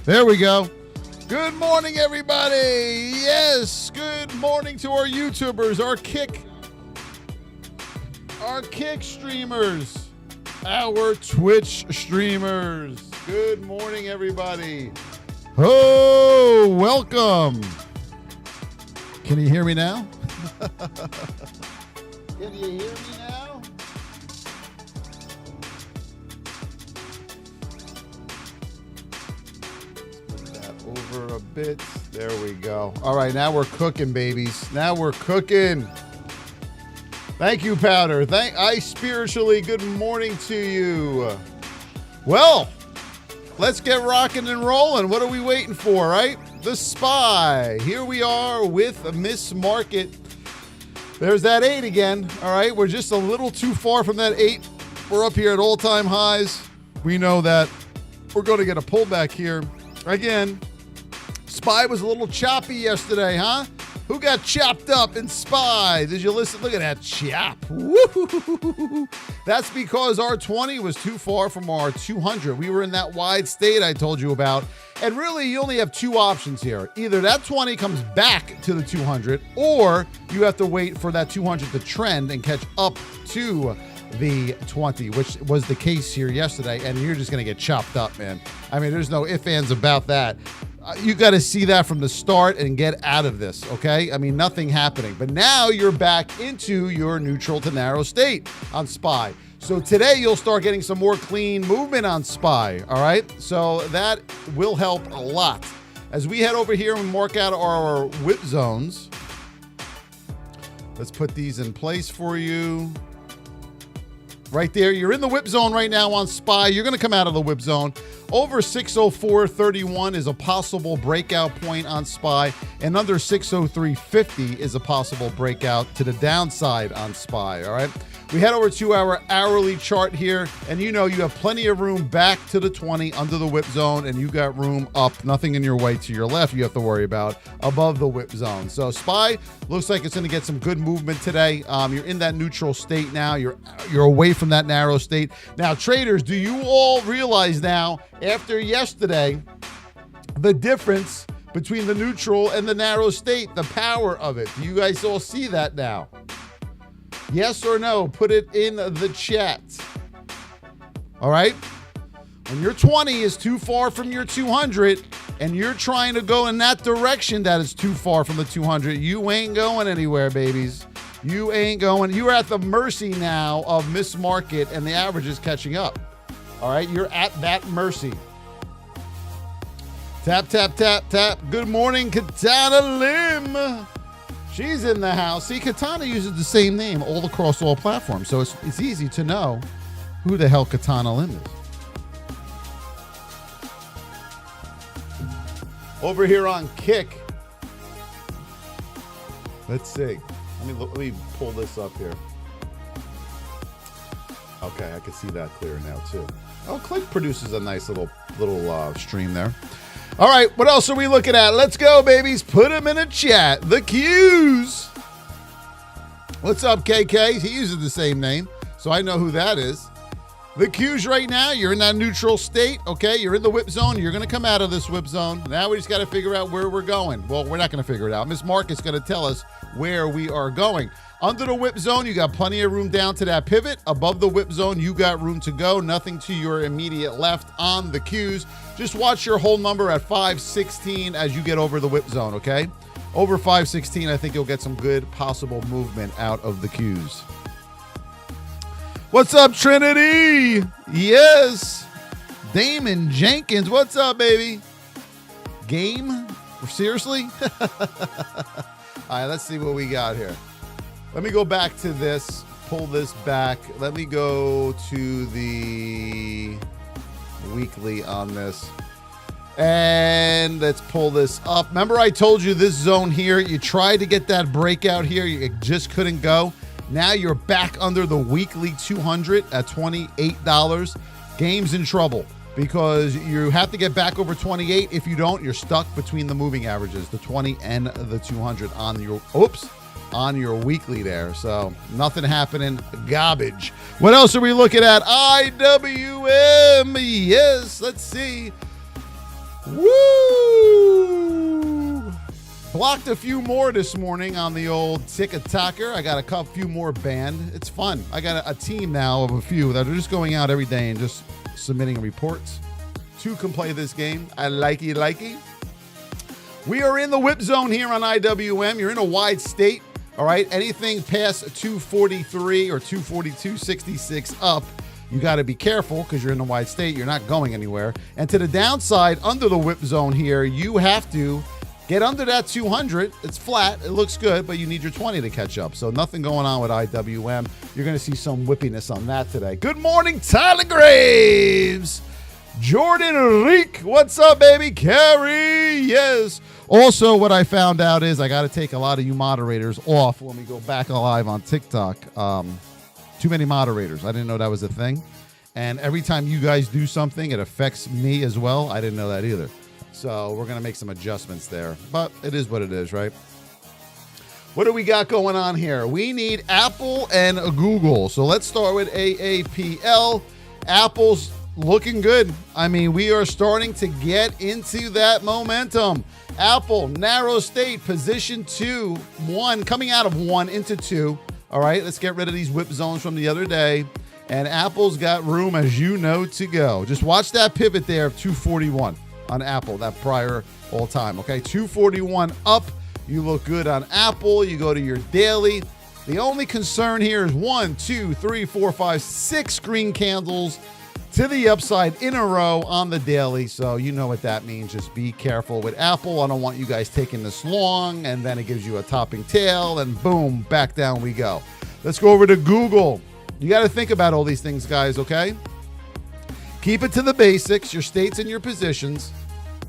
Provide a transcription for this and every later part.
There we go. Good morning, everybody. Yes, good morning to our YouTubers, our Kick streamers, our Twitch streamers. Good morning, everybody. Oh, welcome. Can you hear me now? Can you hear me now? Put that over a bit. There we go. All right, now we're cooking, babies. Now we're cooking. Thank you, Powder. I spiritually good morning to you. Well, let's get rocking and rolling. What are we waiting for, right? The SPY. Here we are with Miss Market. There's that 8 again. All right, we're just a little too far from that 8. We're up here at all-time highs. We know that we're going to get a pullback here. Again, SPY was a little choppy yesterday, huh? Who got chopped up in SPY? Did you listen? Look at that chop. Woo! That's because our 20 was too far from our 200. We were in that wide state I told you about. And really, you only have two options here. Either that 20 comes back to the 200, or you have to wait for that 200 to trend and catch up to the 20, which was the case here yesterday. And you're just going to get chopped up, man. I mean, there's no ifs, ands about that. You got to see that from the start and get out of this, okay? I mean, nothing happening. But now you're back into your neutral to narrow state on SPY. So today you'll start getting some more clean movement on SPY, all right? So that will help a lot. As we head over here and mark out our whip zones, let's put these in place for you. Right there, you're in the whip zone right now on SPY. You're going to come out of the whip zone. Over 604.31 is a possible breakout point on SPY, and under 603.50 is a possible breakout to the downside on SPY, all right? We head over to our hourly chart here, and you know you have plenty of room back to the 20 under the whip zone, and you got room up, nothing in your way to your left you have to worry about above the whip zone. So SPY looks like it's going to get some good movement today. You're in that neutral state now. You're away from that narrow state. Now, traders, do you all realize now, after yesterday, the difference between the neutral and the narrow state, the power of it? Do you guys all see that now? Yes or no? Put it in the chat. All right? When your 20 is too far from your 200 and you're trying to go in that direction that is too far from the 200, you ain't going anywhere, babies. You ain't going. You're at the mercy now of Miss Market, and the average is catching up. All right? You're at that mercy. Tap, tap, tap, tap. Good morning, Katana Lim. She's in the house. See, Katana uses the same name all across all platforms, so it's easy to know who the hell Katana Lim is. Over here on Kick, let's see. Let me pull this up here. Okay, I can see that clear now too. Oh, Click produces a nice little stream there. All right, what else are we looking at? Let's go, babies. Put them in a chat. The Qs. What's up, KK? He uses the same name, so I know who that is. The Qs right now, you're in that neutral state, okay? You're in the whip zone. You're going to come out of this whip zone. Now we just got to figure out where we're going. Well, we're not going to figure it out. Miss Market's going to tell us where we are going. Under the whip zone, you got plenty of room down to that pivot. Above the whip zone, you got room to go. Nothing to your immediate left on the Qs. Just watch your whole number at 516 as you get over the whip zone, okay? Over 516, I think you'll get some good possible movement out of the Qs. What's up, Trinity? Yes. Damon Jenkins, what's up, baby? Game? Seriously? All right, let's see what we got here. Let me go back to this, pull this back. Let me go to the weekly on this. And let's pull this up. Remember I told you this zone here, you tried to get that breakout here, you just couldn't go. Now you're back under the weekly 200 at $28. Game's in trouble because you have to get back over 28. If you don't, you're stuck between the moving averages, the 20 and the 200 on your weekly there. So nothing happening. Garbage. What else are we looking at? IWM. Yes, let's see. Woo! Blocked a few more this morning on the old tick-a-tocker. I got a few more banned. It's fun. I got a team now of a few that are just going out every day and just submitting reports. Two can play this game. I likey. We are in the whip zone here on IWM. You're in a wide state. All right, anything past 243 or 242.66 up, you got to be careful because you're in a wide state. You're not going anywhere. And to the downside, under the whip zone here, you have to get under that 200. It's flat. It looks good, but you need your 20 to catch up. So nothing going on with IWM. You're going to see some whippiness on that today. Good morning, Tyler Graves. Jordan Reek. What's up, baby? Carrie. Yes. Also, what I found out is I got to take a lot of you moderators off when we go back live on TikTok. Too many moderators. I didn't know that was a thing. And every time you guys do something, it affects me as well. I didn't know that either. So we're going to make some adjustments there. But it is what it is, right? What do we got going on here? We need Apple and Google. So let's start with AAPL. Apple's looking good. I mean, we are starting to get into that momentum. Apple, narrow state, position 2, 1, coming out of 1 into 2. All right, let's get rid of these whip zones from the other day. And Apple's got room, as you know, to go. Just watch that pivot there of 241 on Apple, that prior all time. Okay, 241 up. You look good on Apple. You go to your daily. The only concern here is 1, 2, 3, 4, 5, 6 green candles to the upside in a row on the daily. So you know what that means. Just be careful with Apple. I don't want you guys taking this long, and then it gives you a topping tail, and boom, back down we go. Let's go over to Google. You got to think about all these things, guys, okay? Keep it to the basics, your states and your positions.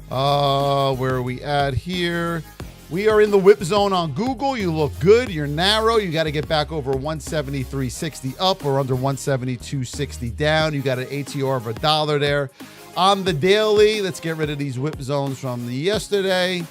Where are we at here? We are in the whip zone on Google. You look good. You're narrow. You got to get back over 173.60 up or under 172.60 down. You got an ATR of $1 there. On the daily, let's get rid of these whip zones from the yesterday.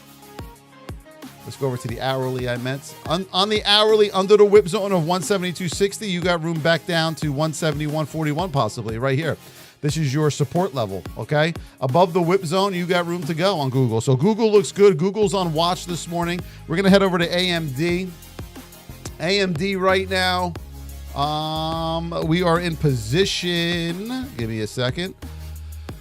Let's go over to the hourly, I meant. On the hourly, under the whip zone of 172.60, you got room back down to 171.41 possibly right here. This is your support level, okay? Above the whip zone, you got room to go on Google. So Google looks good. Google's on watch this morning. We're going to head over to AMD. AMD right now, we are in position. Give me a second.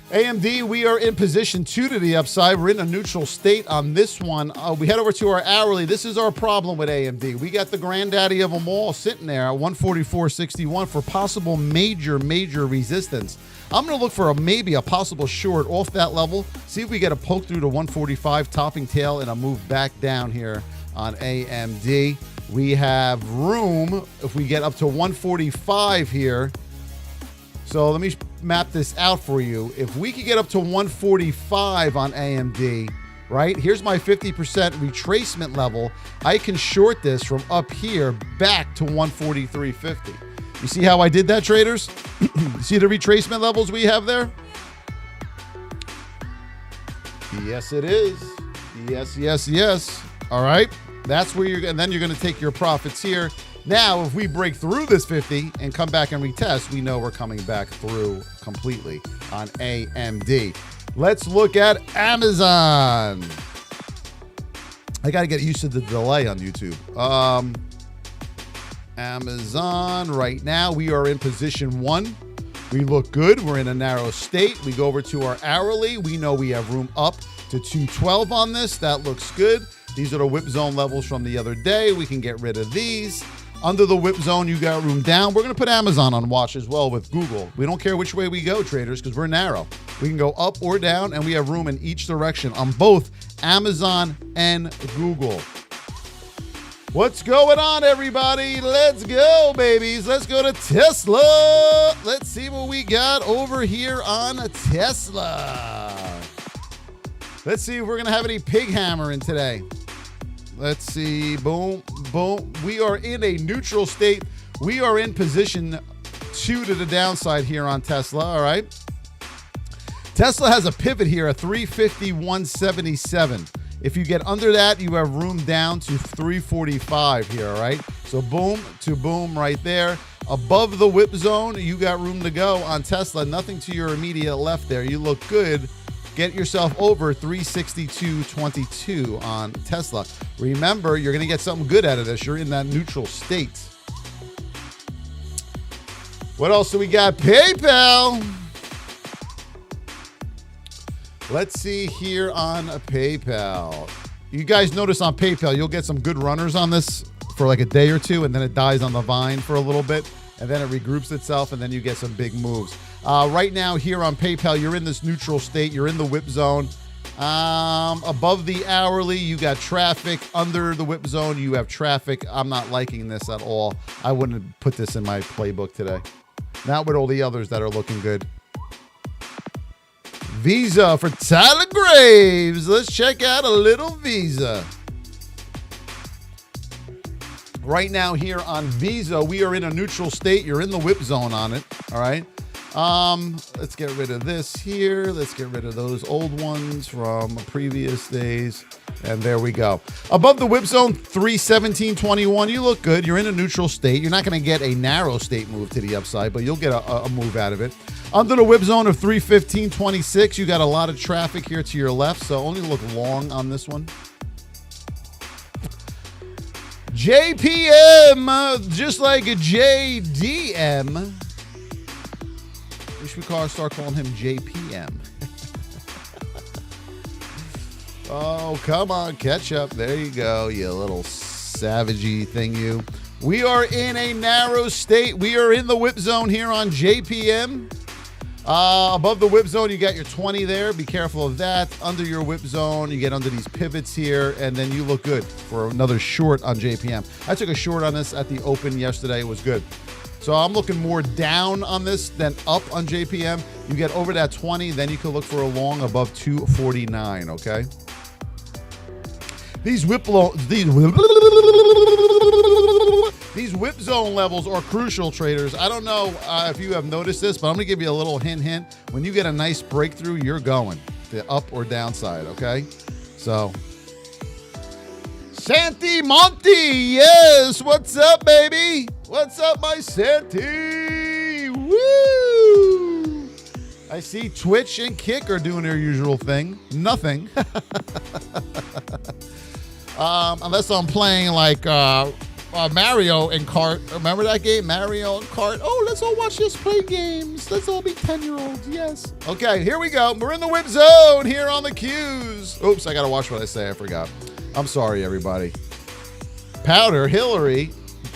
AMD, we are in position 2 to the upside. We're in a neutral state on this one. We head over to our hourly. This is our problem with AMD. We got the granddaddy of them all sitting there at 144.61 for possible major resistance. I'm going to look for maybe a possible short off that level. See if we get a poke through to 145, topping tail, and a move back down here on AMD. We have room if we get up to 145 here. So let me map this out for you. If we could get up to 145 on AMD, right? Here's my 50% retracement level. I can short this from up here back to 143.50. You see how I did that, traders? See the retracement levels we have there? Yes, it is. Yes. All right. That's where and then you're going to take your profits here. Now, if we break through this 50 and come back and retest, we know we're coming back through completely on AMD. Let's look at Amazon. I got to get used to the delay on YouTube. Amazon, right now, we are in position 1. We look good. We're in a narrow state. We go over to our hourly. We know we have room up to 212 on this. That looks good. These are the whip zone levels from the other day. We can get rid of these. Under the whip zone, you got room down. We're going to put Amazon on watch as well with Google. We don't care which way we go, traders, because we're narrow. We can go up or down, and we have room in each direction on both Amazon and Google. What's going on, everybody? Let's go, babies. Let's go to Tesla. Let's see what we got over here on Tesla. Let's see if we're going to have any pig hammering today. Let's see. Boom, boom. We are in a neutral state. We are in position 2 to the downside here on Tesla, all right? Tesla has a pivot here at 351.77. If you get under that, you have room down to 345 here, all right? So boom to boom right there. Above the whip zone, you got room to go on Tesla. Nothing to your immediate left there. You look good get yourself over 362.22 on Tesla. Remember, you're going to get something good out of this. You're in that neutral state. What else do we got? PayPal. Let's see here on PayPal. You guys notice on PayPal, you'll get some good runners on this for like a day or two, and then it dies on the vine for a little bit, and then it regroups itself, and then you get some big moves. Right now here on PayPal, you're in this neutral state. You're in the whip zone. Above the hourly, you got traffic. Under the whip zone, you have traffic. I'm not liking this at all. I wouldn't put this in my playbook today. Not with all the others that are looking good. Visa for Tyler Graves. Let's check out a little Visa. Right now here on Visa, we are in a neutral state. You're in the whip zone on it. All right. Let's get rid of this here. Let's get rid of those old ones from previous days. And there we go. Above the whip zone, 317.21. You look good. You're in a neutral state. You're not going to get a narrow state move to the upside, but you'll get a move out of it. Under the whip zone of 315.26, you got a lot of traffic here to your left, so only look long on this one. JPM, just like a JDM. We should start calling him JPM. Oh, come on, catch up. There you go, you little savagey thing, you. We are in a narrow state. We are in the whip zone here on JPM. Above the whip zone, you got your 20 there. Be careful of that. Under your whip zone, you get under these pivots here, and then you look good for another short on JPM. I took a short on this at the open yesterday. It was good. So I'm looking more down on this than up on JPM. You get over that 20, then you can look for a long above 249, okay? These whip zone levels are crucial, traders. I don't know if you have noticed this, but I'm going to give you a little hint. When you get a nice breakthrough, you're going the up or downside, okay? So, Santi Monty, yes, what's up, baby? What's up, my Santi? Woo! I see Twitch and Kick are doing their usual thing. Nothing. Unless I'm playing like Mario and Kart. Remember that game? Mario and Kart. Oh, let's all watch this play games. Let's all be 10-year-olds. Yes. Okay, here we go. We're in the whip zone here on the Qs. Oops, I got to watch what I say. I forgot. I'm sorry, everybody. Powder, Hillary,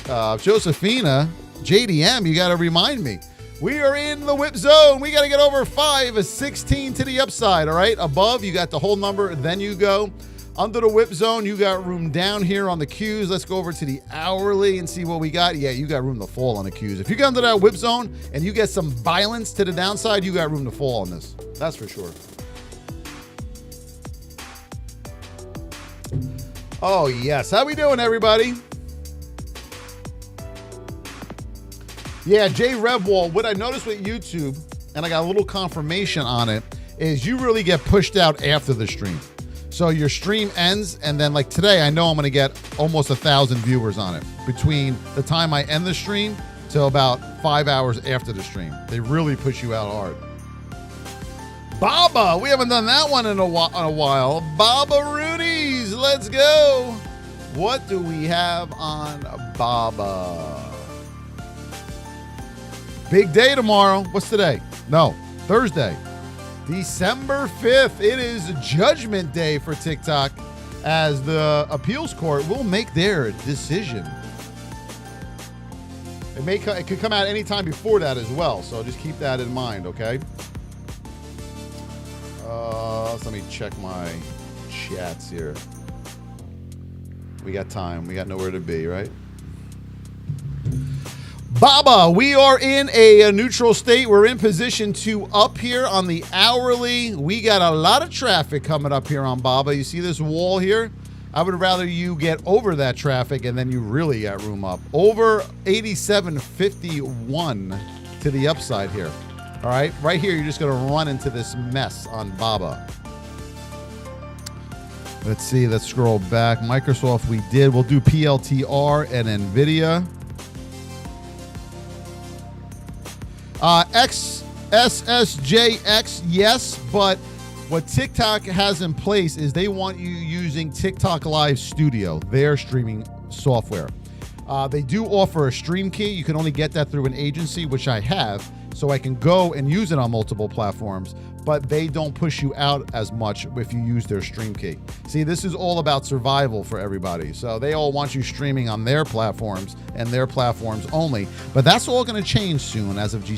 Josephina, JDM, you got to remind me. We are in the whip zone. We got to get over 516 to the upside, all right? Above, you got the whole number, then you go. Under the whip zone, you got room down here on the Qs. Let's go over to the hourly and see what we got. Yeah, you got room to fall on the Qs. If you get under that whip zone and you get some violence to the downside, you got room to fall on this. That's for sure. Oh, yes. How we doing, everybody? Yeah, Jay Revwall, what I noticed with YouTube, and I got a little confirmation on it, is you really get pushed out after the stream. So your stream ends, and then like today, I know I'm going to get almost 1,000 viewers on it between the time I end the stream till about 5 hours after the stream. They really push you out hard. Baba, we haven't done that one in a while. Baba Rooney's, let's go. What do we have on Baba? Big day tomorrow. What's today? No, Thursday. December 5th. It is Judgment Day for TikTok as the appeals court will make their decision. It could come out anytime before that as well, so just keep that in mind, okay? Let me check my chats here. We got time. We got nowhere to be, right? Baba, we are in a neutral state. We're in position 2 up here on the hourly. We got a lot of traffic coming up here on Baba. You see this wall here? I would rather you get over that traffic and then you really got room up. Over 87.51 to the upside here. All right, right here, you're just going to run into this mess on Baba. Let's see, let's scroll back. Microsoft, we did. We'll do PLTR and NVIDIA. XSSJX, yes, but What TikTok has in place is they want you using TikTok Live Studio, their streaming software. They do offer a stream key. You can only get that through an agency, which I have, so I can go and use it on multiple platforms, but they don't push you out as much if you use their stream key. See, this is all about survival for everybody. So they all want you streaming on their platforms and their platforms only, but that's all going to change soon as of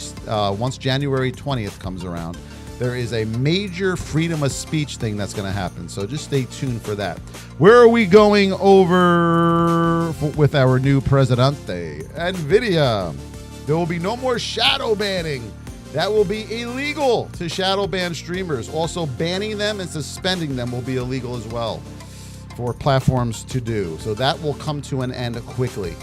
once January 20th comes around. There is a major freedom of speech thing that's going to happen. So just stay tuned for that. Where are we going over with our new Presidente? NVIDIA. There will be no more shadow banning. That will be illegal to shadow ban streamers. Also, banning them and suspending them will be illegal as well for platforms to do. So that will come to an end quickly.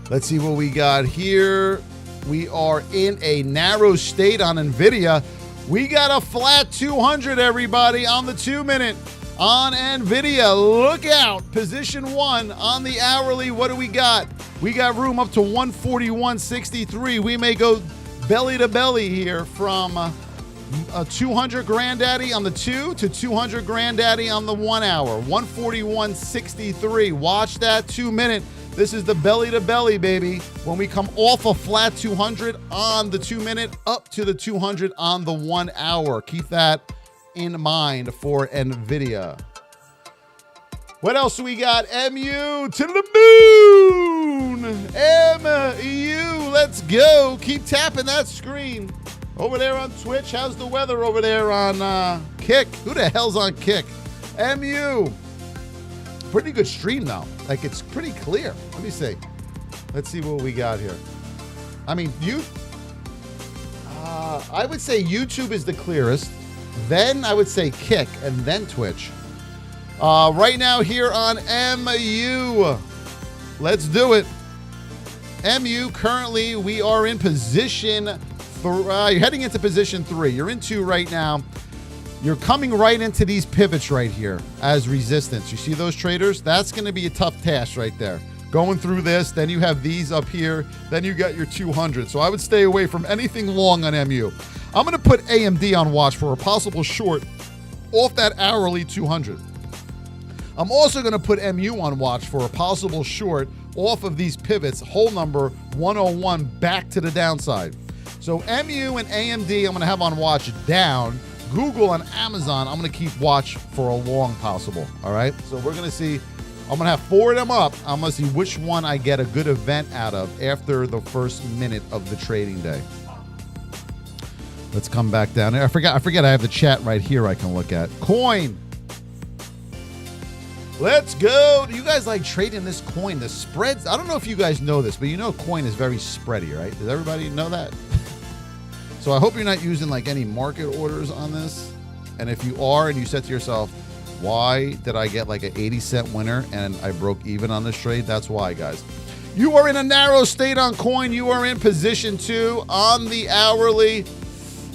Let's see what we got here. We are in a narrow state on NVIDIA. We got a flat 200, everybody, on the 2-minute on NVIDIA. Look out. Position 1 on the hourly. What do we got? We got room up to 141.63. We may go belly to belly here from a 200 granddaddy on the 2 to 200 granddaddy on the 1 hour. 141.63. Watch that 2-minute. This is the belly to belly, baby. When we come off a flat 200 on the 2-minute up to the 200 on the 1 hour. Keep that in mind for NVIDIA. What else do we got? MU to the moon. MU, let's go. Keep tapping that screen. Over there on Twitch, how's the weather over there on Kick? Who the hell's on Kick? MU. Pretty good stream though. Like, it's pretty clear. Let me see. Let's see what we got here. I mean, I would say YouTube is the clearest. Then I would say Kick, and then Twitch. Right now here on MU. Let's do it. MU, currently we are in position, you're heading into position 3. You're in 2 right now. You're coming right into these pivots right here as resistance. You see those traders? That's going to be a tough task right there. Going through this, then you have these up here, then you got your 200. So I would stay away from anything long on MU. I'm going to put AMD on watch for a possible short off that hourly 200. I'm also going to put MU on watch for a possible short off of these pivots, hole number 101 back to the downside. So MU and AMD I'm going to have on watch down. Google and Amazon, I'm going to keep watch for a long possible. All right. So we're going to see. I'm going to have 4 of them up. I'm going to see which one I get a good event out of after the first minute of the trading day. Let's come back down there. I forget I have the chat right here I can look at. Coin. Let's go. Do you guys like trading this coin? The spreads. I don't know if you guys know this, but you know coin is very spready, right? Does everybody know that? So I hope you're not using like any market orders on this. And if you are and you said to yourself, why did I get like an 80-cent winner and I broke even on this trade? That's why, guys. You are in a narrow state on coin. You are in position 2 on the hourly.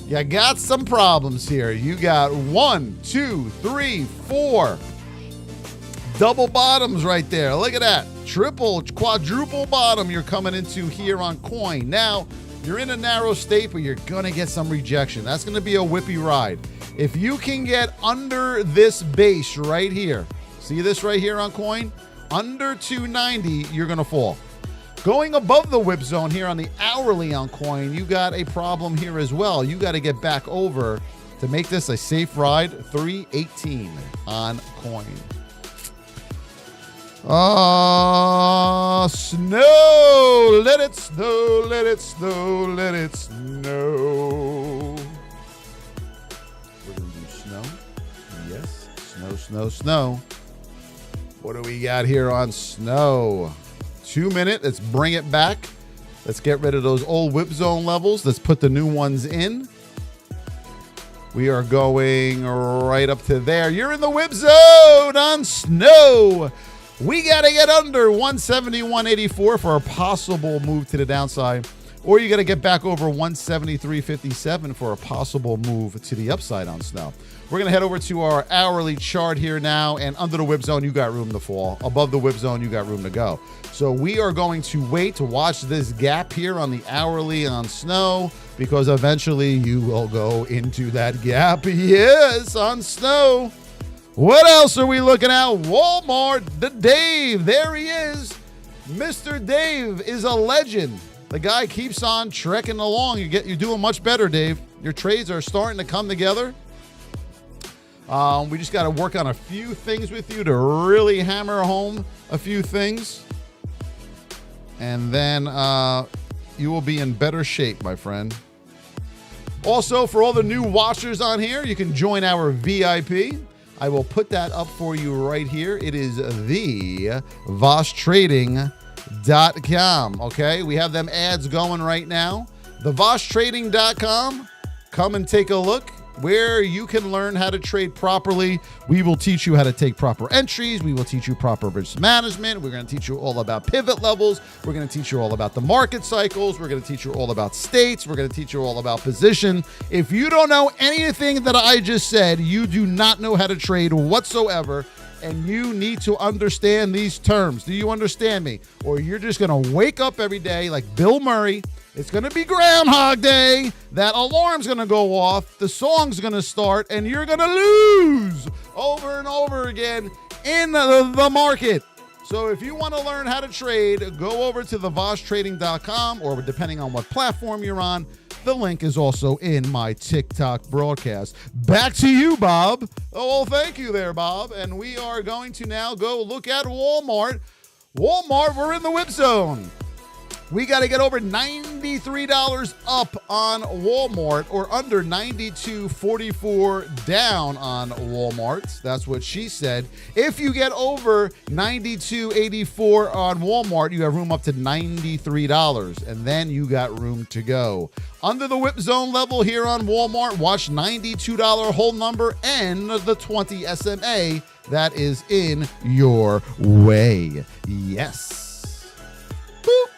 You got some problems here. You got 1, 2, 3, 4 double bottoms right there. Look at that. Triple, quadruple bottom you're coming into here on coin. Now, you're in a narrow state, but you're going to get some rejection. That's going to be a whippy ride. If you can get under this base right here, see this right here on coin? Under 290, you're going to fall. Going above the whip zone here on the hourly on coin, you got a problem here as well. You got to get back over to make this a safe ride. 318 on coin. Snow. Let it snow, let it snow, let it snow. We're going to do snow. Yes. Snow, snow, snow. What do we got here on snow? 2 minute. Let's bring it back. Let's get rid of those old whip zone levels. Let's put the new ones in. We are going right up to there. You're in the whip zone on snow. We got to get under 171.84 for a possible move to the downside. or you got to get back over 173.57 for a possible move to the upside on snow. We're going to head over to our hourly chart here now, and under the whip zone, you got room to fall. Above the whip zone, you got room to go. So we are going to wait to watch this gap here on the hourly on snow, because eventually you will go into that gap. Yes, on snow. What else are we looking at? Walmart, the Dave. There he is. Mr. Dave is a legend. The guy keeps on trekking along. You're doing much better, Dave. Your trades are starting to come together. We just got to work on a few things with you to really hammer home a few things. And then you will be in better shape, my friend. Also, for all the new watchers on here, you can join our VIP. I will put that up for you right here. It is the VossTrading.com. Okay, we have them ads going right now. The VossTrading.com. Come and take a look, where you can learn how to trade properly. We will teach you how to take proper entries. We will teach you proper risk management. We're going to teach you all about pivot levels. We're going to teach you all about the market cycles. We're going to teach you all about states. We're going to teach you all about position. If you don't know anything that I just said, you do not know how to trade whatsoever, and you need to understand these terms. Do you understand me? Or you're just going to wake up every day like Bill Murray. It's going to be Groundhog Day. That alarm's going to go off. The song's going to start, and you're going to lose over and over again in the market. So if you want to learn how to trade, go over to the VossTrading.com, or depending on what platform you're on, the link is also in my TikTok broadcast. Back to you, Bob. Oh, well, thank you there, Bob. And we are going to now go look at Walmart. Walmart, we're in the whip zone. We got to get over $93 up on Walmart, or under $92.44 down on Walmart. That's what she said. If you get over $92.84 on Walmart, you have room up to $93, and then you got room to go. Under the whip zone level here on Walmart, watch $92 hold number and the 20 SMA. That is in your way. Yes. Boop.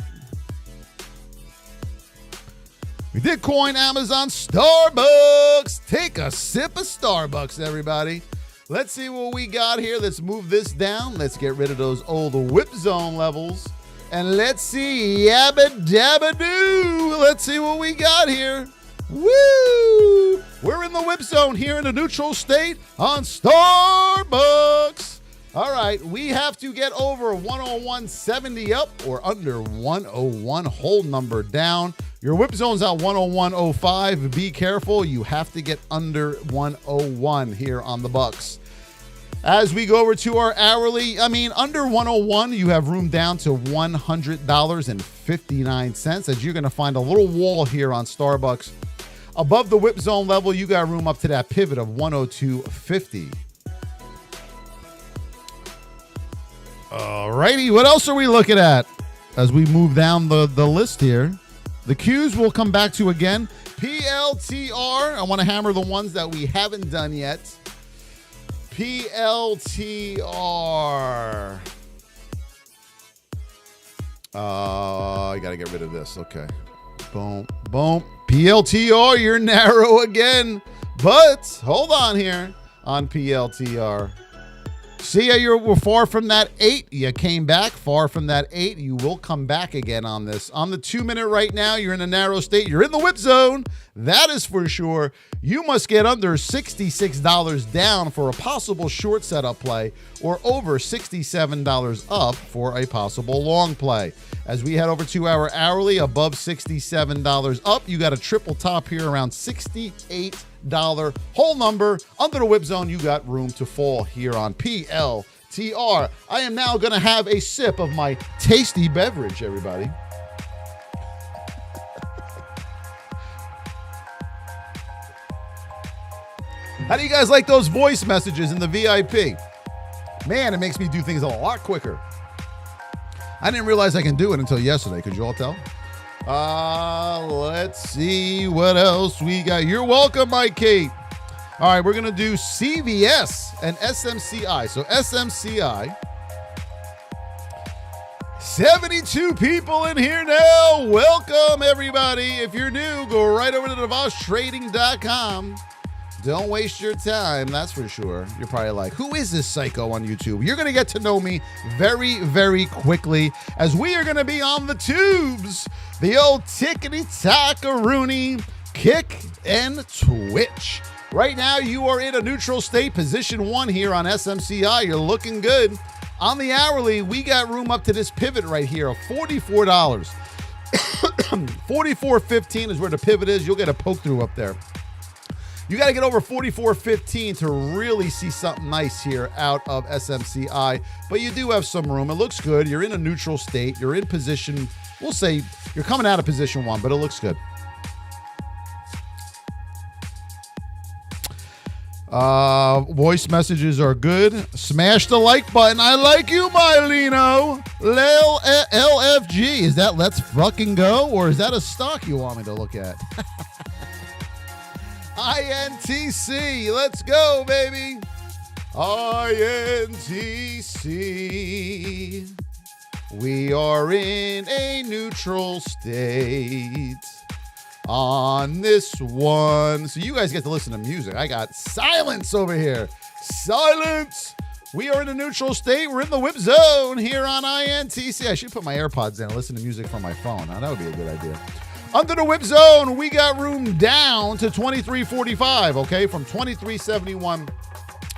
We did coin Amazon, Starbucks. Take a sip of Starbucks, everybody. Let's see what we got here. Let's move this down. Let's get rid of those old whip zone levels. And let's see. Yabba dabba doo. Let's see what we got here. Woo! We're in the whip zone here in the neutral state on Starbucks. All right, we have to get over 101.70 up, or under 101 hold number down. Your whip zone's at 101.05. Be careful. You have to get under 101 here on the Bucks. As we go over to our hourly, under 101, you have room down to $100.59, as you're going to find a little wall here on Starbucks. Above the whip zone level, you got room up to that pivot of 102.50. All righty, what else are we looking at as we move down the list here? The Qs we'll come back to again. PLTR, I want to hammer the ones that we haven't done yet. PLTR. I got to get rid of this. Okay. Boom, boom. PLTR, you're narrow again. But hold on here on PLTR. See how we're far from that 8. You came back far from that 8. You will come back again on this. On the 2-minute right now, you're in a narrow state. You're in the whip zone. That is for sure. You must get under $66 down for a possible short setup play, or over $67 up for a possible long play. As we head over to our hourly, above $67 up, you got a triple top here around $68 whole number. Under the whip zone, you got room to fall here on PLTR. I am now going to have a sip of my tasty beverage, everybody. How do you guys like those voice messages in the VIP? Man, it makes me do things a lot quicker. I didn't realize I can do it until yesterday. Could you all tell? Let's see what else we got. You're welcome, Mike Kate. All right, we're going to do CVS and SMCI. So SMCI. 72 people in here now. Welcome, everybody. If you're new, go right over to VossTrading.com. Don't waste your time, that's for sure. You're probably like, who is this psycho on YouTube? You're going to get to know me very, very quickly, as we are going to be on the tubes. The old tickety-tackaroony, kick and twitch. Right now, you are in a neutral state, position 1 here on SMCI. You're looking good. On the hourly, we got room up to this pivot right here of $44. $44.15 is where the pivot is. You'll get a poke through up there. You got to get over $44.15 to really see something nice here out of SMCI, but you do have some room. It looks good. You're in a neutral state. You're in position, we'll say you're coming out of position 1, but it looks good. Voice messages are good. Smash the like button. I like you, Mylino. LFG. Is that let's fucking go? Or is that a stock you want me to look at? INTC. Let's go, baby. INTC. We are in a neutral state on this one. So you guys get to listen to music. I got silence over here. Silence. We are in a neutral state. We're in the whip zone here on INTC. I should put my AirPods in and listen to music from my phone. Now, that would be a good idea. Under the whip zone, we got room down to 23.45, okay? From 23.71,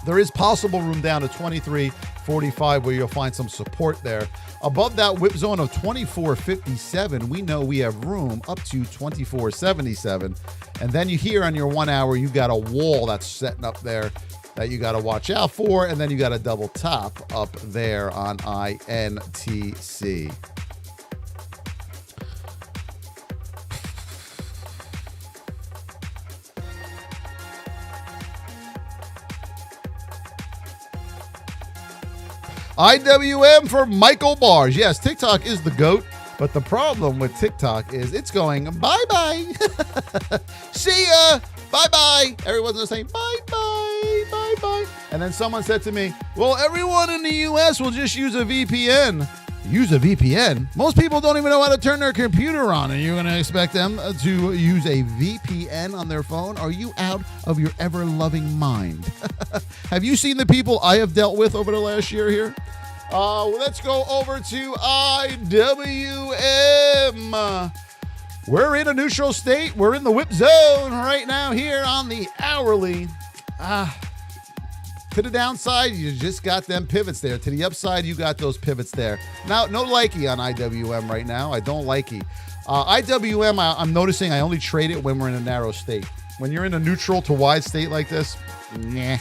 there is possible room down to 23.45 where you'll find some support there. Above that whip zone of 24.57, we know we have room up to 24.77. And then you hear on your 1 hour, you got a wall that's setting up there that you got to watch out for. And then you got a double top up there on INTC. IWM for Michael Bars. Yes, TikTok is the GOAT, but the problem with TikTok is it's going bye-bye. See ya. Bye-bye. Everyone's going to say bye-bye, bye-bye. And then someone said to me, well, everyone in the U.S. will just use a VPN. Use a VPN? Most people don't even know how to turn their computer on, and you're going to expect them to use a VPN on their phone? Are you out of your ever-loving mind? Have you seen the people I have dealt with over the last year here? Let's go over to IWM. We're in a neutral state. We're in the whip zone right now here on the hourly. To the downside, you just got them pivots there. To the upside, you got those pivots there. Now, no likey on IWM right now. I don't likey. IWM, I'm noticing I only trade it when we're in a narrow state. When you're in a neutral to wide state like this, nah.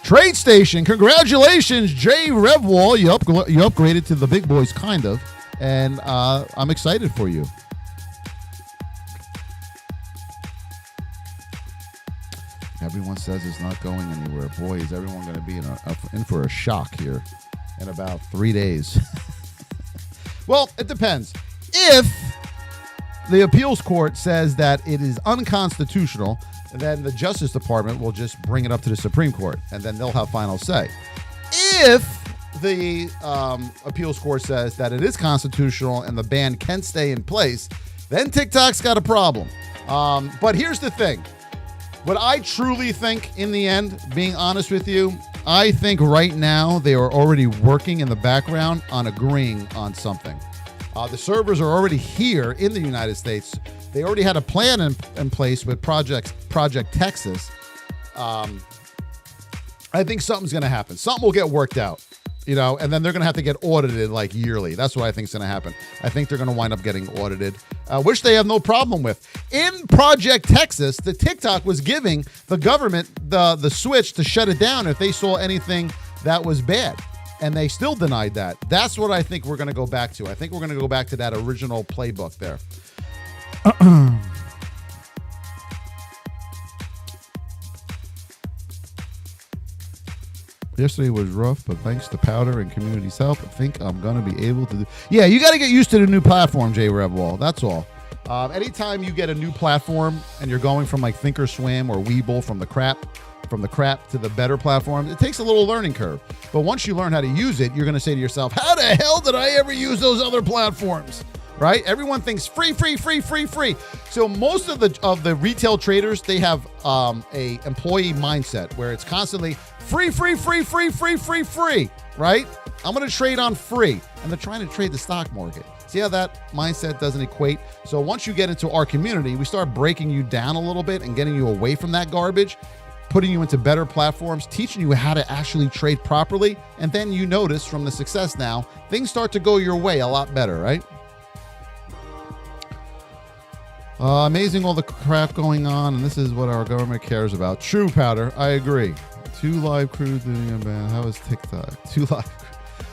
Trade Station, congratulations, Jay Revwall. You upgraded to the big boys, kind of. And I'm excited for you. Everyone says it's not going anywhere. Boy, is everyone going to be in for a shock here in about 3 days. Well, it depends. If the appeals court says that it is unconstitutional, then the Justice Department will just bring it up to the Supreme Court, and then they'll have final say. If the appeals court says that it is constitutional and the ban can stay in place, then TikTok's got a problem. But here's the thing. What I truly think in the end, being honest with you, I think right now they are already working in the background on agreeing on something. The servers are already here in the United States. They already had a plan in place with Project Texas. I think something's going to happen. Something will get worked out, and then they're going to have to get audited like yearly. That's what I think is going to happen. I think they're going to wind up getting audited, which they have no problem with. In Project Texas, the TikTok was giving the government the switch to shut it down if they saw anything that was bad. And they still denied that. That's what I think we're going to go back to. I think we're going to go back to that original playbook there. Yesterday was rough, but thanks to Powder and community's help, I think I'm going to be able to do... Yeah, you got to get used to the new platform, Jay Revwall. That's all. Anytime you get a new platform and you're going from like Thinkorswim or Webull from the crap from the crap to the better platforms, it takes a little learning curve. But once you learn how to use it, you're going to say to yourself, how the hell did I ever use those other platforms? Right? Everyone thinks free. So most of the retail traders, they have a employee mindset where it's constantly free, right? I'm going to trade on free. And they're trying to trade the stock market. See how that mindset doesn't equate? So once you get into our community, we start breaking you down a little bit and getting you away from that garbage, putting you into better platforms, teaching you how to actually trade properly. And then you notice from the success now, things start to go your way a lot better, right? Amazing all the crap going on, and this is what our government cares about. True, Powder. I agree. 2 live crews doing a ban. How is TikTok? 2 live.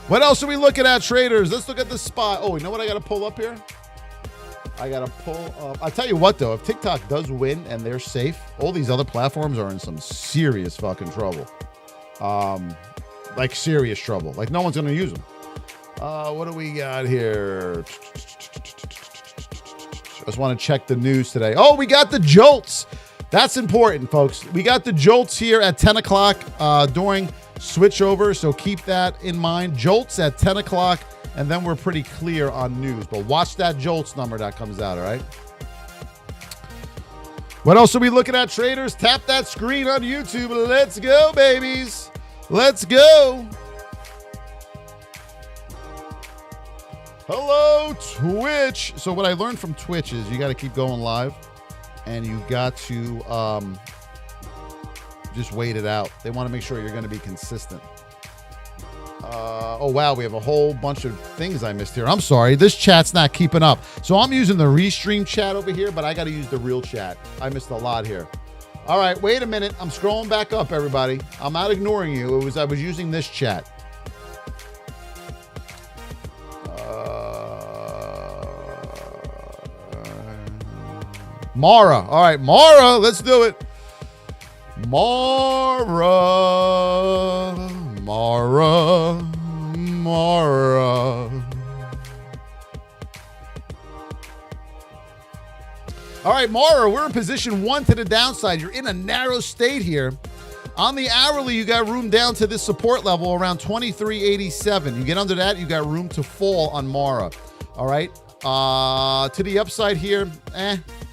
What else are we looking at, traders? Let's look at the spot. Oh, you know what I got to pull up here? I got to pull up. I'll tell you what, though. If TikTok does win and they're safe, all these other platforms are in some serious fucking trouble. Like serious trouble. Like no one's going to use them. What do we got here? I just want to check the news today. Oh, we got the JOLTS. That's important, folks. We got the JOLTS here at 10 o'clock during switchover, so keep that in mind. JOLTS at 10 o'clock, and then we're pretty clear on news. But watch that JOLTS number that comes out, all right? What else are we looking at, traders? Tap that screen on YouTube. Let's go, babies. Let's go. Hello, Twitch. So what I learned from Twitch is you got to keep going live, and you got to just wait it out. They want to make sure you're going to be consistent. Oh, wow. We have a whole bunch of things I missed here. I'm sorry. This chat's not keeping up. So I'm using the Restream chat over here, but I got to use the real chat. I missed a lot here. All right. Wait a minute. I'm scrolling back up, everybody. I'm not ignoring you. I was using this chat. Mara. All right, Mara, let's do it. Mara. All right, Mara, we're in position 1 to the downside. You're in a narrow state here. On the hourly, you got room down to this support level around 23.87. You get under that, you got room to fall on Mara. All right. To the upside here,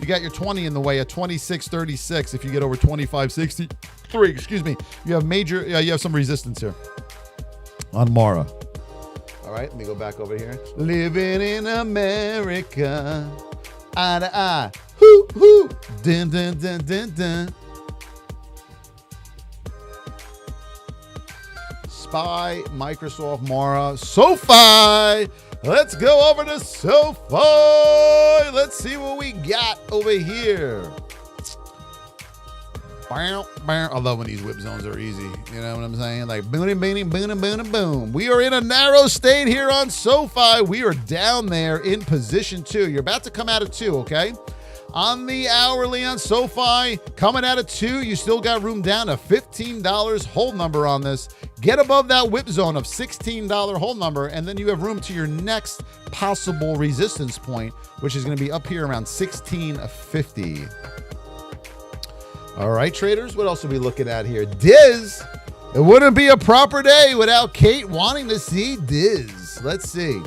you got your 20 in the way at 26.36. If you get over 25.63, excuse me, you have some resistance here on Mara. All right, let me go back over here. Living in America, eye to eye, hoo hoo, dun dun dun dun dun. SPY, Microsoft, Mara, SoFi. Let's go over to SoFi. Let's see what we got over here. I love when these whip zones are easy. You know what I'm saying? Like boom, boom, boom, boom, boom. We are in a narrow state here on SoFi. We are down there in position 2. You're about to come out of 2, okay? On the hourly on SoFi, coming out of 2, you still got room down to $15 hold number on this. Get above that whip zone of $16 hold number, and then you have room to your next possible resistance point, which is going to be up here around $16.50. All right, traders, what else are we looking at here? Diz. It wouldn't be a proper day without Kate wanting to see Diz. Let's see.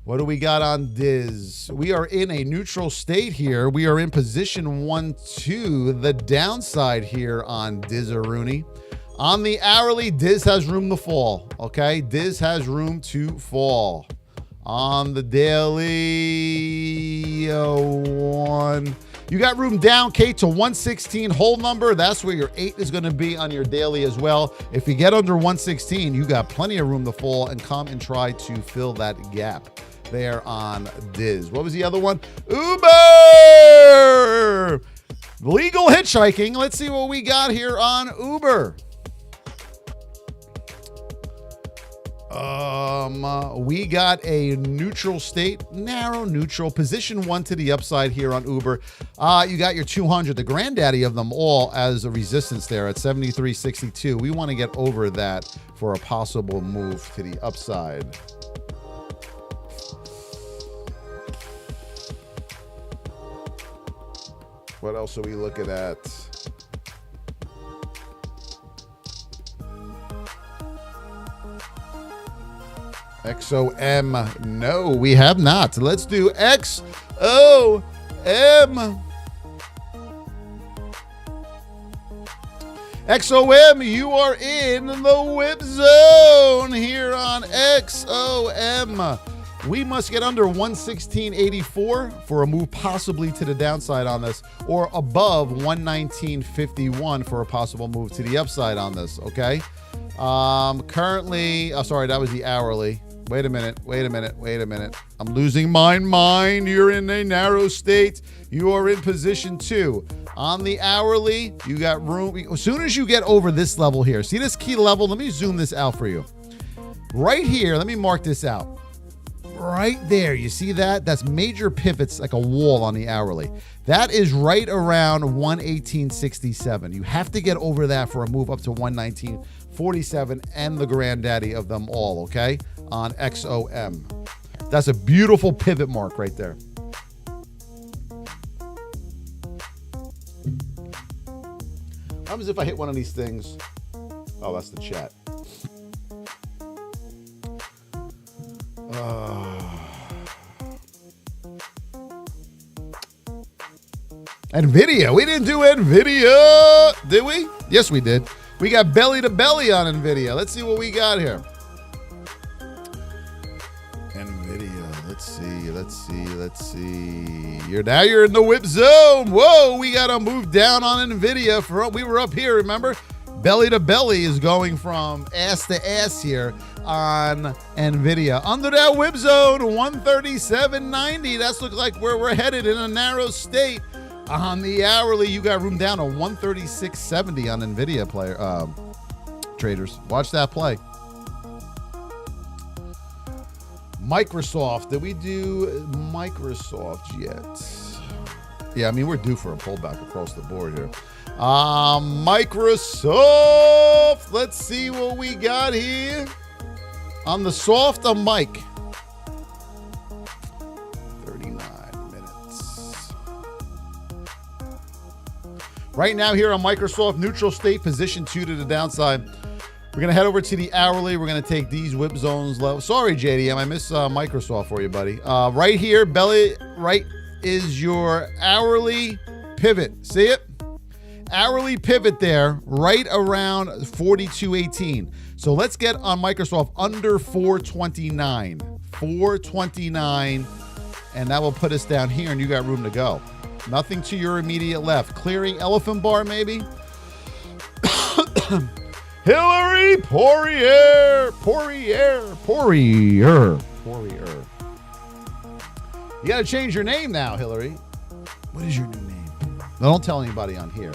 What do we got on Diz? We are in a neutral state here. We are in position 1 to the downside here on Diz-a-Rooney. On the hourly, Diz has room to fall, okay? Diz has room to fall. On the daily, 1. You got room down, Kate, to 116 hold number. That's where your 8 is going to be on your daily as well. If you get under 116, you got plenty of room to fall and come and try to fill that gap there on Diz. What was the other one? Uber! Legal hitchhiking. Let's see what we got here on Uber. We got a neutral state, narrow neutral, position 1 to the upside here on Uber. You got your 200, the granddaddy of them all, as a resistance there at 73.62. We want to get over that for a possible move to the upside. What else are we looking at? XOM. No, we have not. Let's do XOM. XOM, you are in the whip zone here on XOM. We must get under 116.84 for a move possibly to the downside on this, or above 119.51 for a possible move to the upside on this, okay? Currently, oh, sorry, that was the hourly. Wait a minute. I'm losing my mind. You're in a narrow state. You are in position 2. On the hourly, you got room. As soon as you get over this level here, see this key level? Let me zoom this out for you. Right here, let me mark this out. Right there, you see that? That's major pivots, like a wall on the hourly. That is right around 118.67. You have to get over that for a move up to 119.47 and the granddaddy of them all, okay? On XOM. That's a beautiful pivot mark right there. What happens if I hit one of these things? Oh, that's the chat. NVIDIA. We didn't do NVIDIA, did we? Yes, we did. We got belly to belly on NVIDIA. Let's see what we got here. NVIDIA. Let's see. You're in the whip zone. Whoa, we got to move down on NVIDIA. We were up here, remember? Belly to belly is going from ass to ass here on NVIDIA. Under that whip zone, 137.90. That's looks like where we're headed in a narrow state. On the hourly, you got room down to 136.70 on NVIDIA traders. Watch that play. Microsoft. Did we do Microsoft yet? Yeah, I mean, we're due for a pullback across the board here. Microsoft. Let's see what we got here. On the soft, a mic. 39 minutes. Right now here on Microsoft, neutral state, position 2 to the downside. We're going to head over to the hourly. We're going to take these whip zones low. Sorry, JDM. I missed Microsoft for you, buddy. Right here, belly, right is your hourly pivot. See it? Hourly pivot there, right around 42.18. So let's get on Microsoft under 429. 429. And that will put us down here, and you got room to go. Nothing to your immediate left. Clearing elephant bar, maybe? Hillary Poirier. You got to change your name now, Hillary. What is your new name? No, don't tell anybody on here.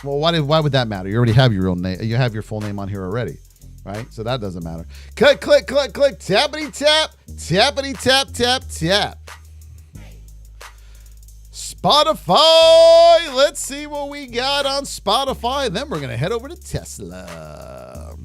Well, why would that matter? You already have your real name. You have your full name on here already, right? So that doesn't matter. Click, click, click, click. Tappity tap. Tappity tap, tap, tap. Spotify. Let's see what we got on Spotify. Then we're going to head over to Tesla.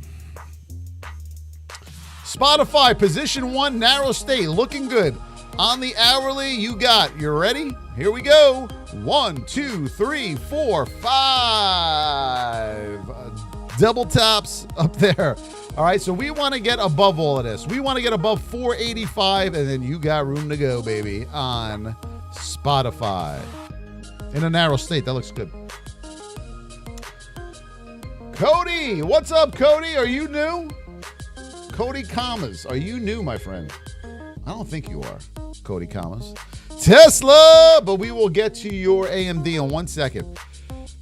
Spotify, position 1, narrow state, looking good. On the hourly, you ready? Here we go. 1, 2, 3, 4, 5. Double tops up there. All right, so we want to get above all of this. We want to get above 485, and then you got room to go, baby, on Spotify. In a narrow state, that looks good. Cody, what's up, Cody? Are you new? Cody Commas, are you new, my friend? I don't think you are, Cody Commas. Tesla, but we will get to your AMD in 1 second.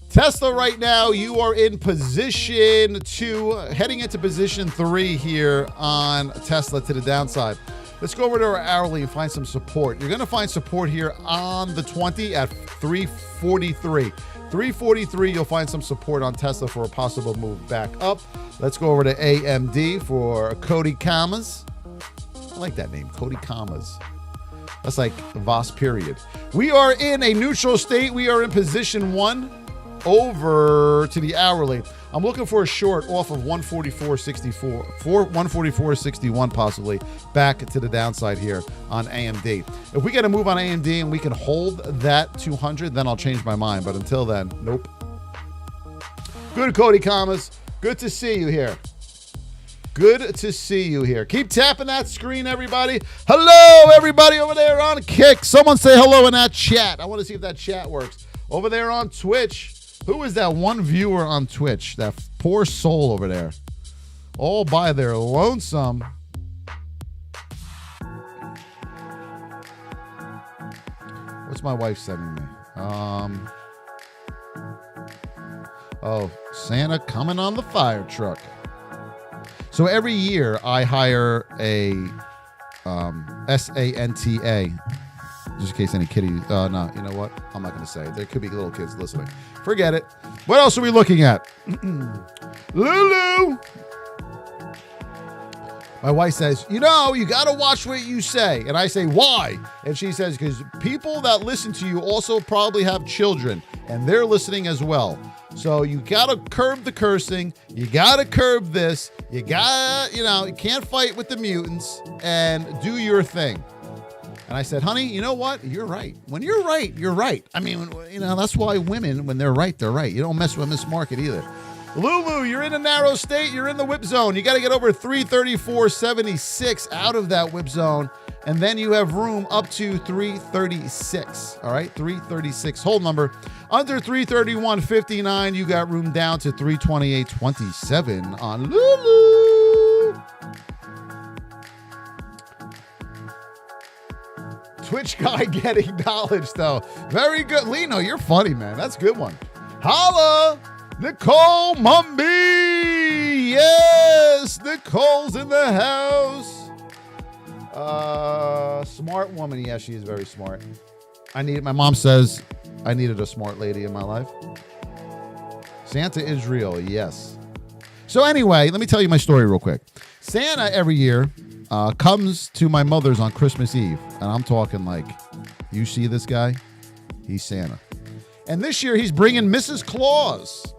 Tesla right now, you are in position 2, heading into position 3 here on Tesla to the downside. Let's go over to our hourly and find some support. You're going to find support here on the 20 at 343. 343, you'll find some support on Tesla for a possible move back up. Let's go over to AMD for Cody Commas. I like that name, Cody Commas. That's like Voss period. We are in a neutral state. We are in position 1 over to the hourly. I'm looking for a short off of 144.64, 144.61 possibly, back to the downside here on AMD. If we get a move on AMD and we can hold that 200, then I'll change my mind. But until then, nope. Good, Cody Commas. Good to see you here. Good to see you here. Keep tapping that screen, everybody. Hello, everybody over there on Kick. Someone say hello in that chat. I want to see if that chat works. Over there on Twitch. Who is that one viewer on Twitch? That poor soul over there. All by their lonesome. What's my wife sending me? Oh, Santa coming on the fire truck. So every year I hire a SANTA, just in case any kitty. No, you know what? I'm not going to say it. There could be little kids listening. Forget it. What else are we looking at? Lulu. My wife says, you got to watch what you say. And I say, why? And she says, because people that listen to you also probably have children, and they're listening as well. So you got to curb the cursing. You got to curb this. You got, you can't fight with the mutants and do your thing. And I said, honey, you know what? You're right. When you're right, you're right. I mean, that's why women, when they're right, they're right. You don't mess with Miss Market either. Lulu, you're in a narrow state. You're in the whip zone. You got to get over 334.76 out of that whip zone. And then you have room up to 336. All right, 336. Hold number. Under 331.59, you got room down to 328.27 on Lulu. Twitch guy getting knowledge, though. Very good. Lino, you're funny, man. That's a good one. Holla! Nicole Mumby! Yes! Nicole's in the house. Smart woman. Yes, she is very smart. My mom says I needed a smart lady in my life. Santa is real. Yes. So anyway, let me tell you my story real quick. Santa every year comes to my mother's on Christmas Eve. And I'm talking like, you see this guy? He's Santa. And this year he's bringing Mrs. Claus.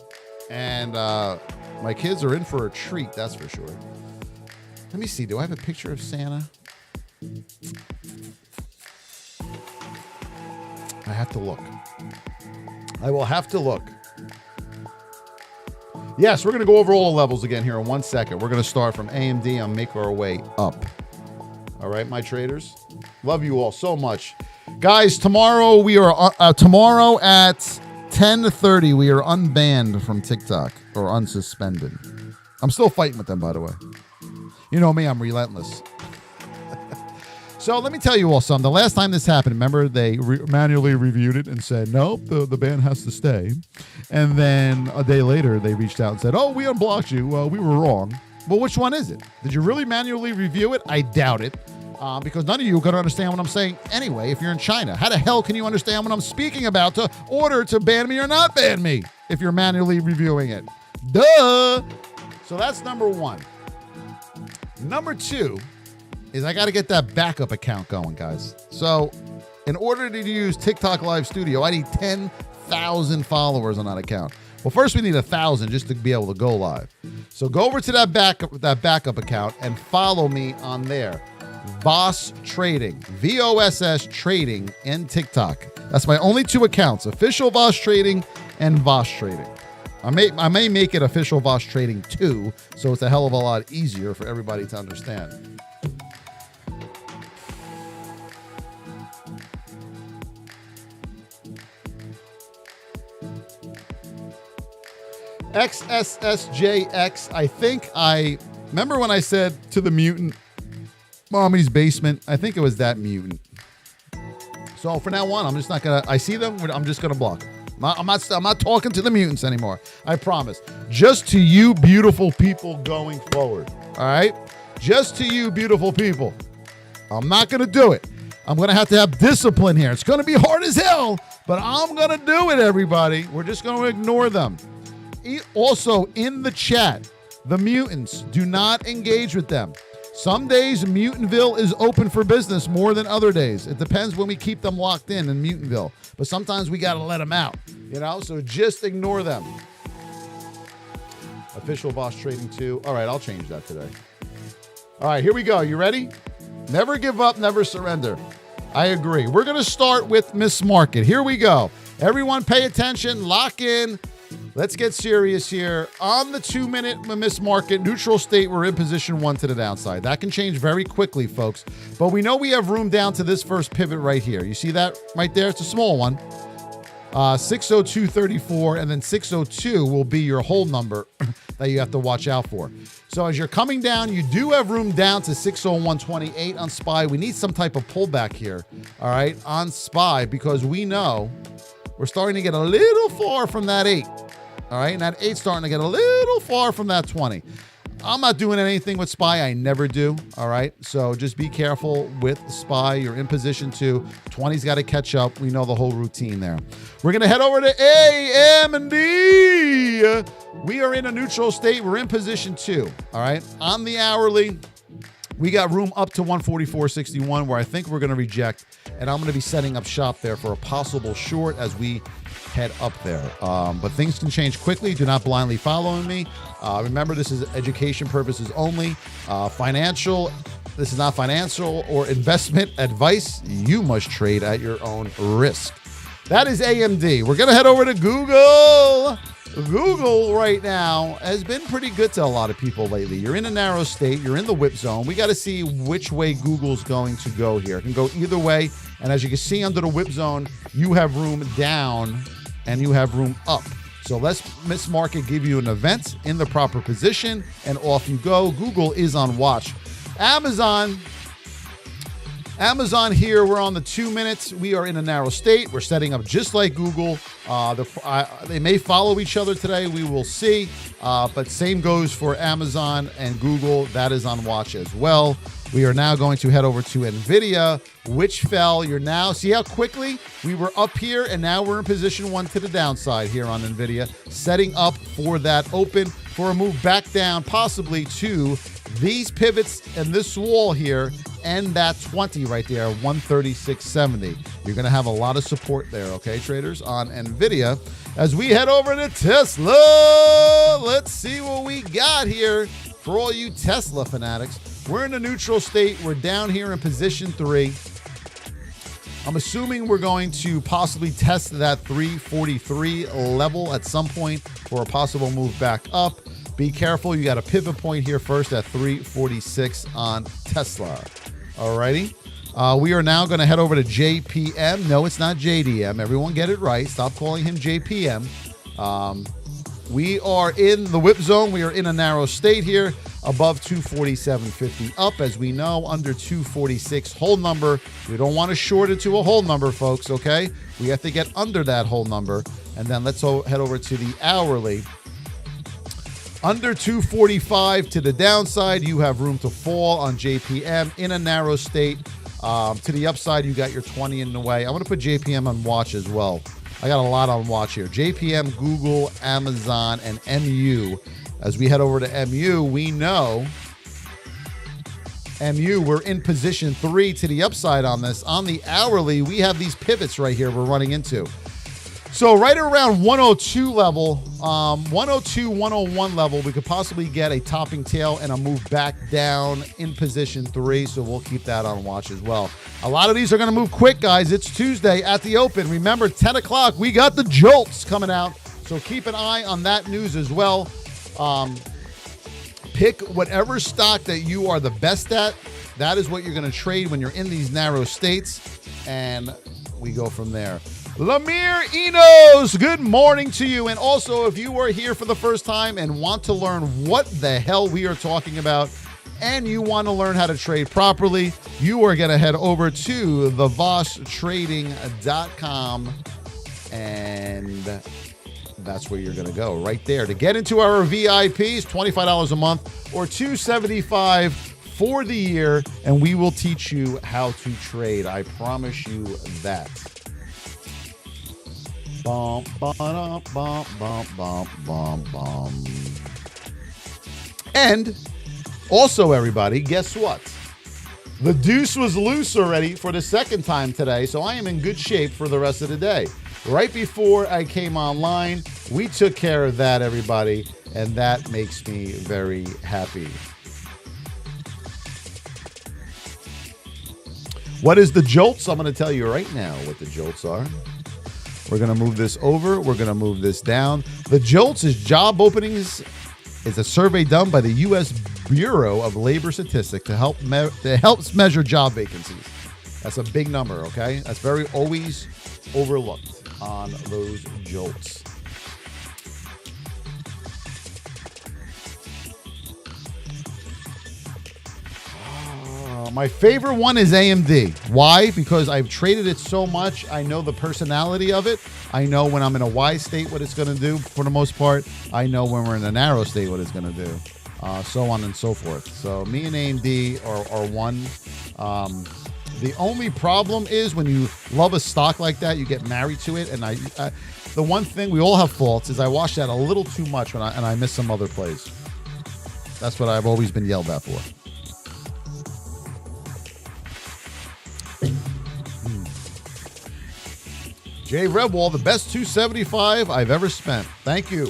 And my kids are in for a treat, that's for sure. Let me see. Do I have a picture of Santa? I have to look. I will have to look. Yes, we're going to go over all the levels again here in 1 second. We're going to start from AMD and make our way up. All right, my traders. Love you all so much. Guys, tomorrow we are tomorrow at 10:30 we are unbanned from TikTok or unsuspended. I'm still fighting with them, by the way. You know me, I'm relentless. So let me tell you all something. The last time this happened, remember they manually reviewed it and said, nope, the ban has to stay. And then a day later, they reached out and said, oh, we unblocked you. Well, we were wrong. Well, which one is it? Did you really manually review it? I doubt it. Because none of you are going to understand what I'm saying anyway if you're in China. How the hell can you understand what I'm speaking about to order to ban me or not ban me if you're manually reviewing it? Duh! So that's number one. Number two is I got to get that backup account going, guys. So in order to use TikTok Live Studio, I need 10,000 followers on that account. Well, first we need 1,000 just to be able to go live. So go over to that backup account and follow me on there. Voss Trading, VOSS Trading, and TikTok. That's my only two accounts, official Voss Trading and Voss Trading. I may make it official Voss Trading 2, so it's a hell of a lot easier for everybody to understand. XSSJX, I think remember when I said to the mutant, Mommy's basement, I think it was that mutant. So from now on, I'm just not gonna, I see them, I'm just gonna block. I'm not talking to the mutants anymore. I promise. Just to you beautiful people going forward. All right? Just to you beautiful people. I'm not gonna do it. I'm gonna have to have discipline here. It's gonna be hard as hell, but I'm gonna do it, everybody. We're just gonna ignore them. Also, in the chat, the mutants, do not engage with them. Some days, Mutantville is open for business more than other days. It depends when we keep them locked in Mutantville. But sometimes we got to let them out, so just ignore them. Official Voss Trading 2. All right, I'll change that today. All right, here we go. You ready? Never give up, never surrender. I agree. We're going to start with Miss Market. Here we go. Everyone pay attention, lock in. Let's get serious here. On the 2-minute miss market, neutral state, we're in position 1 to the downside. That can change very quickly, folks. But we know we have room down to this first pivot right here. You see that right there? It's a small one. 602.34, and then 602 will be your hold number that you have to watch out for. So as you're coming down, you do have room down to 601.28 on SPY. We need some type of pullback here, all right, on SPY, because we know we're starting to get a little far from that 8. All right, and that 8's starting to get a little far from that 20. I'm not doing anything with SPY. I never do. All right, so just be careful with SPY. You're in position 2. 20's got to catch up. We know the whole routine there. We're going to head over to AMD. We are in a neutral state. We're in position 2. All right, on the hourly, we got room up to 144.61 where I think we're going to reject, and I'm going to be setting up shop there for a possible short as we head up there. But things can change quickly. Do not blindly follow me. Remember, this is education purposes only. This is not financial or investment advice. You must trade at your own risk. That is AMD. We're going to head over to Google. Google right now has been pretty good to a lot of people lately. You're in a narrow state. You're in the whip zone. We got to see which way Google's going to go here. It can go either way. And as you can see under the whip zone, you have room down and you have room up. So let's miss market give you an event in the proper position, and off you go. Google is on watch. Amazon here, we're on the 2 minutes. We are in a narrow state. We're setting up just like Google. They may follow each other today. We will see. But same goes for Amazon and Google. That is on watch as well. We are now going to head over to NVIDIA, which fell. You're now, see how quickly we were up here, and now we're in position 1 to the downside here on NVIDIA, setting up for that open for a move back down, possibly to these pivots and this wall here, and that 20 right there, 136.70. You're going to have a lot of support there, okay, traders, on NVIDIA. As we head over to Tesla, let's see what we got here for all you Tesla fanatics. We're in a neutral state. We're down here in position 3. I'm assuming we're going to possibly test that 343 level at some point for a possible move back up. Be careful. You got a pivot point here first at 346 on Tesla. Alrighty. We are now going to head over to JPM. No, it's not JDM. Everyone get it right. Stop calling him JPM. We are in the whip zone. We are in a narrow state here. Above 247.50 up, as we know, under 246 hold number. We don't want to short it to a hold number, folks, okay? We have to get under that hold number. And then let's head over to the hourly. Under 245 to the downside, you have room to fall on JPM in a narrow state. To the upside, you got your 20 in the way. I'm going to put JPM on watch as well. I got a lot on watch here. JPM, Google, Amazon, and MU. As we head over to MU, we know MU, we're in position 3 to the upside on this. On the hourly, we have these pivots right here we're running into. So right around 102 level, 102, 101 level, we could possibly get a topping tail and a move back down in position 3. So we'll keep that on watch as well. A lot of these are going to move quick, guys. It's Tuesday at the open. Remember, 10 o'clock, we got the JOLTS coming out. So keep an eye on that news as well. Pick whatever stock that you are the best at. That is what you're going to trade when you're in these narrow states. And we go from there. Lamir Enos, good morning to you. And also, if you are here for the first time and want to learn what the hell we are talking about, and you want to learn how to trade properly, you are going to head over to the VossTrading.com, and that's where you're going to go, right there. To get into our VIPs, $25 a month or $275 for the year, and we will teach you how to trade. I promise you that. Bum, ba-dum, bum, bum, bum, bum, bum. And also, everybody, guess what? The deuce was loose already for the second time today, so I am in good shape for the rest of the day. Right before I came online, we took care of that, everybody, and that makes me very happy. What is the JOLTS? I'm going to tell you right now what the JOLTS are. We're going to move this over. We're going to move this down. The JOLTS is job openings. Is a survey done by the U.S. Bureau of Labor Statistics that helps measure job vacancies. That's a big number, okay? That's very always overlooked on those JOLTS. My favorite one is AMD. Why? Because I've traded it so much. I know the personality of it. I know when I'm in a Y state what it's going to do for the most part. I know when we're in a narrow state what it's going to do. So on and so forth. So me and AMD are one. The only problem is when you love a stock like that, you get married to it. And the one thing, we all have faults, is I watch that a little too much and I miss some other plays. That's what I've always been yelled at for. Jay Redwall, the best 275 I've ever spent. Thank you.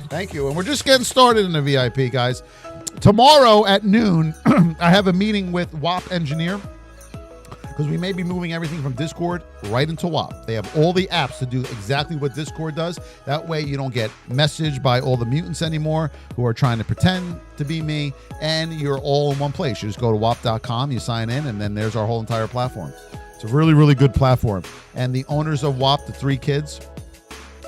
Thank you. And we're just getting started in the VIP, guys. Tomorrow at noon, I have a meeting with WAP Engineer because we may be moving everything from Discord right into WAP. They have all the apps to do exactly what Discord does. That way you don't get messaged by all the mutants anymore who are trying to pretend to be me, and you're all in one place. You just go to WAP.com, you sign in, and then there's our whole entire platform. It's a really, really good platform. And the owners of WAP, the 3 kids,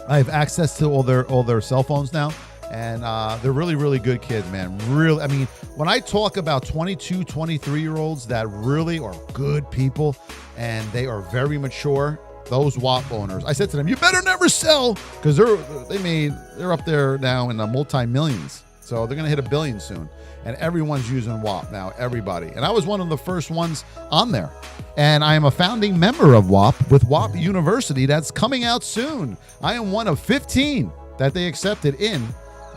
I have access to all their cell phones now. And they're really, really good kids, man. Really, I mean, when I talk about 22, 23-year-olds that really are good people and they are very mature, those WAP owners, I said to them, you better never sell, because they're up there now in the multi-millions. So they're going to hit $1 billion soon. And everyone's using WAP now, everybody. And I was one of the first ones on there. And I am a founding member of WAP with WAP University that's coming out soon. I am one of 15 that they accepted in.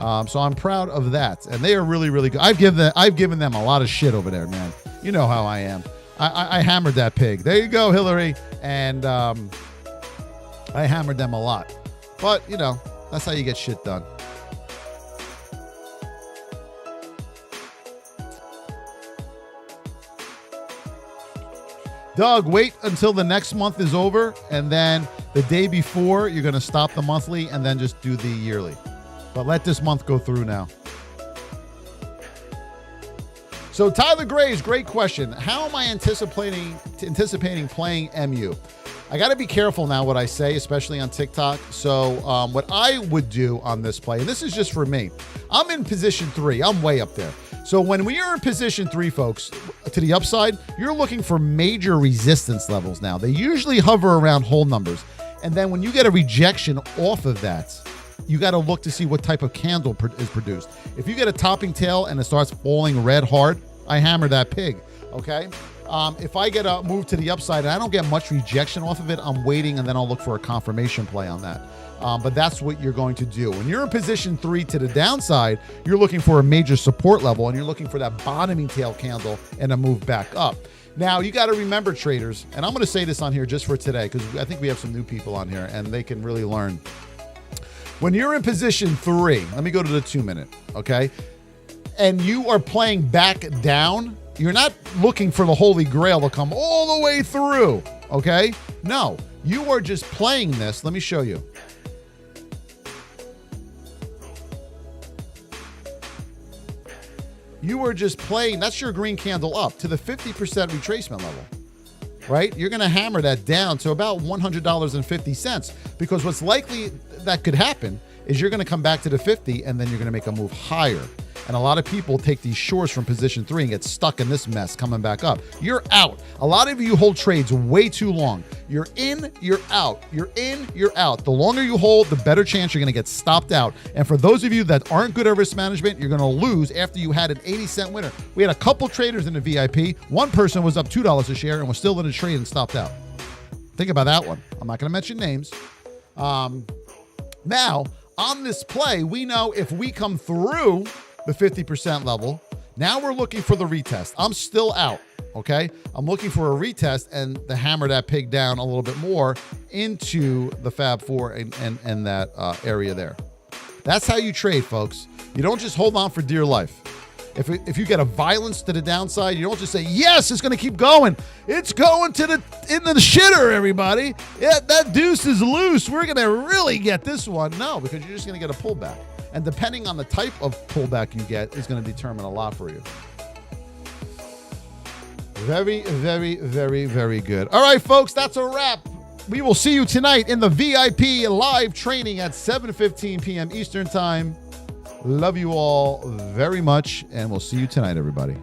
So I'm proud of that. And they are really, really good. I've given them a lot of shit over there, man. You know how I am. I hammered that pig. There you go, Hillary. And I hammered them a lot. But, you know, that's how you get shit done. Doug, wait until the next month is over, and then the day before, you're going to stop the monthly and then just do the yearly. But let this month go through now. So Tyler Gray's great question. How am I anticipating playing MU? I got to be careful now what I say, especially on TikTok. So what I would do on this play, and this is just for me, I'm in position 3. I'm way up there. So when we are in position 3, folks, to the upside, you're looking for major resistance levels now. They usually hover around whole numbers. And then when you get a rejection off of that, you got to look to see what type of candle is produced. If you get a topping tail and it starts falling red hard, I hammer that pig, okay? If I get a move to the upside and I don't get much rejection off of it, I'm waiting and then I'll look for a confirmation play on that. But that's what you're going to do. When you're in position 3 to the downside, you're looking for a major support level and you're looking for that bottoming tail candle and a move back up. Now, you got to remember, traders, and I'm going to say this on here just for today because I think we have some new people on here and they can really learn. When you're in position 3, let me go to the 2-minute, okay? And you are playing back down, you're not looking for the Holy Grail to come all the way through, okay? No, you are just playing this. Let me show you. You are just playing, that's your green candle up to the 50% retracement level, right? You're going to hammer that down to about $100.50 because what's likely that could happen is you're going to come back to the 50 and then you're going to make a move higher. And a lot of people take these shorts from position 3 and get stuck in this mess coming back up. You're out. A lot of you hold trades way too long. You're in, you're out. You're in, you're out. The longer you hold, the better chance you're going to get stopped out. And for those of you that aren't good at risk management, you're going to lose after you had an 80-cent winner. We had a couple traders in the VIP. One person was up $2 a share and was still in a trade and stopped out. Think about that one. I'm not going to mention names. Now, on this play, we know if we come through the 50% level, now we're looking for the retest. I'm still out, okay? I'm looking for a retest and to hammer that pig down a little bit more into the Fab 4 and that area there. That's how you trade, folks. You don't just hold on for dear life. If you get a violence to the downside, you don't just say, yes, it's going to keep going. It's going in the shitter, everybody. Yeah, that deuce is loose. We're going to really get this one. No, because you're just going to get a pullback. And depending on the type of pullback you get is going to determine a lot for you. Very, very, very, very good. All right, folks, that's a wrap. We will see you tonight in the VIP live training at 7:15 p.m. Eastern Time. Love you all very much, and we'll see you tonight, everybody.